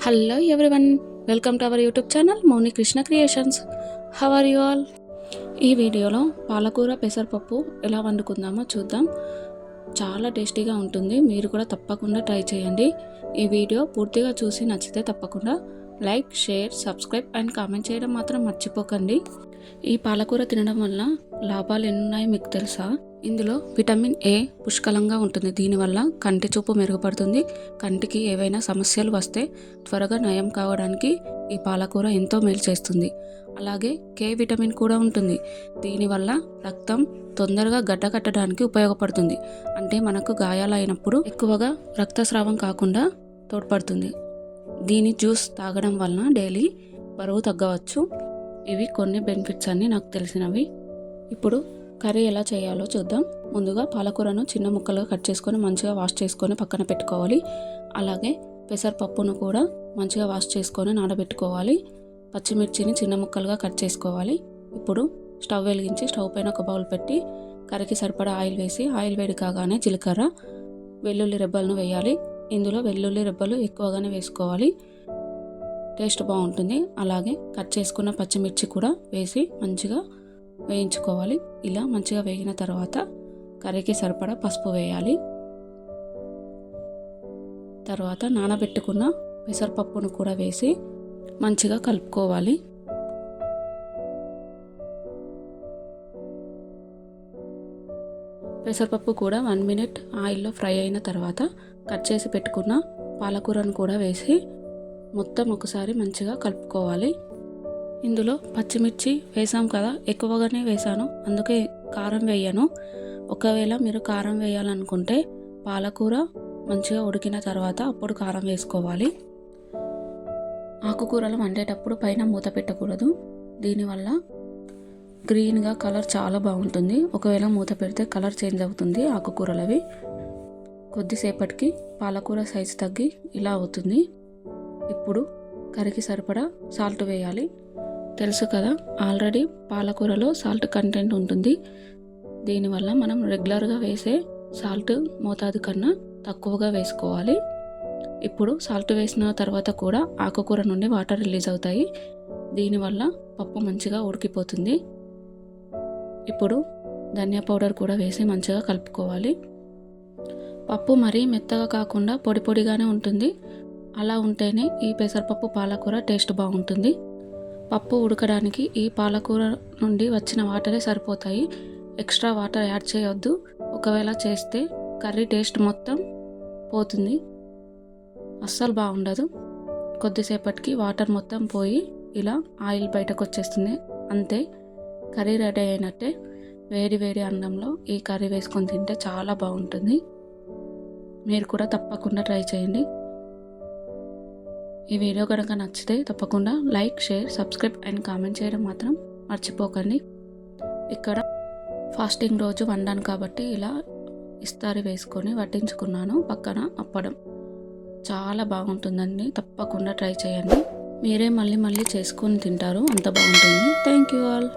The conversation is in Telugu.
Hello everyone, welcome to our YouTube channel Mouni Krishna creations. How are you all? ఈ వీడియోలో పాలకూర పెసరపప్పు ఎలా వండుకుందామో చూద్దాం. చాలా టేస్టీగా ఉంటుంది. మీరు కూడా తప్పకుండా ట్రై చేయండి. ఈ వీడియో పూర్తిగా చూసి నచ్చితే తప్పకుండా like, share, subscribe and comment చేయడం మాత్రం మర్చిపోకండి. ఈ పాలకూర తినడం వల్ల లాభాలు ఎన్నున్నాయో మీకు తెలుసా? ఇందులో విటమిన్ ఏ పుష్కలంగా ఉంటుంది. దీనివల్ల కంటి చూపు మెరుగుపడుతుంది. కంటికి ఏవైనా సమస్యలు వస్తే త్వరగా నయం కావడానికి ఈ పాలకూర ఎంతో మేలు చేస్తుంది. అలాగే కే విటమిన్ కూడా ఉంటుంది. దీనివల్ల రక్తం తొందరగా గడ్డకట్టడానికి ఉపయోగపడుతుంది. అంటే మనకు గాయాలైనప్పుడు ఎక్కువగా రక్తస్రావం కాకుండా తోడ్పడుతుంది. దీని జ్యూస్ తాగడం వలన డైలీ బరువు తగ్గవచ్చు. ఇవి కొన్ని బెనిఫిట్స్ అన్నీ నాకు తెలిసినవి. ఇప్పుడు కర్రీ ఎలా చేయాలో చూద్దాం. ముందుగా పాలకూరను చిన్న ముక్కలుగా కట్ చేసుకొని మంచిగా వాష్ చేసుకొని పక్కన పెట్టుకోవాలి. అలాగే పెసరపప్పును కూడా మంచిగా వాష్ చేసుకొని నానబెట్టుకోవాలి. పచ్చిమిర్చిని చిన్న ముక్కలుగా కట్ చేసుకోవాలి. ఇప్పుడు స్టవ్ వెలిగించి స్టవ్ పైన ఒక బౌల్ పెట్టి కర్రీకి సరిపడా ఆయిల్ వేసి ఆయిల్ వేడి కాగానే జీలకర్ర, వెల్లుల్లి రెబ్బలను వేయాలి. ఇందులో వెల్లుల్లి రెబ్బలు ఎక్కువగానే వేసుకోవాలి, టేస్ట్ బాగుంటుంది. అలాగే కట్ చేసుకున్న పచ్చిమిర్చి కూడా వేసి మంచిగా వేయించుకోవాలి. ఇలా మంచిగా వేగిన తర్వాత కర్రీకి సరిపడా పసుపు వేయాలి. తర్వాత నానబెట్టుకున్న పెసరపప్పును కూడా వేసి మంచిగా కలుపుకోవాలి. పెసరపప్పు కూడా 1 మినిట్ ఆయిల్లో ఫ్రై అయిన తర్వాత కట్ చేసి పెట్టుకున్న పాలకూరను కూడా వేసి మొత్తం ఒకసారి మంచిగా కలుపుకోవాలి. ఇందులో పచ్చిమిర్చి వేసాం కదా, ఎక్కువగానే వేసాను, అందుకే కారం వేయను. ఒకవేళ మీరు కారం వేయాలనుకుంటే పాలకూర మంచిగా ఉడికిన తర్వాత అప్పుడు కారం వేసుకోవాలి. ఆకుకూరలు వండేటప్పుడు పైన మూత పెట్టకూడదు. దీనివల్ల గ్రీన్గా కలర్ చాలా బాగుంటుంది. ఒకవేళ మూత పెడితే కలర్ చేంజ్ అవుతుంది ఆకుకూరలవి. కొద్దిసేపటికి పాలకూర సైజు తగ్గి ఇలా అవుతుంది. ఇప్పుడు కర్రీకి సరిపడా సాల్ట్ వేయాలి. తెలుసు కదా, ఆల్రెడీ పాలకూరలో సాల్ట్ కంటెంట్ ఉంటుంది. దీనివల్ల మనం రెగ్యులర్గా వేసే సాల్ట్ మోతాదు కన్నా తక్కువగా వేసుకోవాలి. ఇప్పుడు సాల్ట్ వేసిన తర్వాత కూడా ఆకుకూర నుండి వాటర్ రిలీజ్ అవుతాయి. దీనివల్ల పప్పు మంచిగా ఉడికిపోతుంది. ఇప్పుడు ధనియా పౌడర్ కూడా వేసి మంచిగా కలుపుకోవాలి. పప్పు మరీ మెత్తగా కాకుండా పొడి పొడిగానే ఉంటుంది. అలా ఉంటేనే ఈ పెసరపప్పు పాలకూర టేస్ట్ బాగుంటుంది. పప్పు ఉడకడానికి ఈ పాలకూర నుండి వచ్చిన వాటరే సరిపోతాయి. ఎక్స్ట్రా వాటర్ యాడ్ చేయొద్దు. ఒకవేళ చేస్తే కర్రీ టేస్ట్ మొత్తం పోతుంది, అస్సలు బాగుండదు. కొద్దిసేపటికి వాటర్ మొత్తం పోయి ఇలా ఆయిల్ బయటకు వచ్చేస్తుంది. అంతే, కర్రీ రెడీ అయినట్టే. వేడి వేడి అన్నంలో ఈ కర్రీ వేసుకొని తింటే చాలా బాగుంటుంది. మీరు కూడా తప్పకుండా ట్రై చేయండి. ఈ వీడియో కనుక నచ్చితే తప్పకుండా like, share, subscribe and comment చేయడం మాత్రం మర్చిపోకండి. ఇక్కడ ఫాస్టింగ్ రోజు వండాను కాబట్టి ఇలా ఇస్తారి వేసుకొని వడ్డించుకున్నాను. పక్కన అప్పడం. చాలా బాగుంటుందండి, తప్పకుండా ట్రై చేయండి. మీరే మళ్ళీ మళ్ళీ చేసుకొని తింటారు, అంత బాగుంటుంది. Thank you all.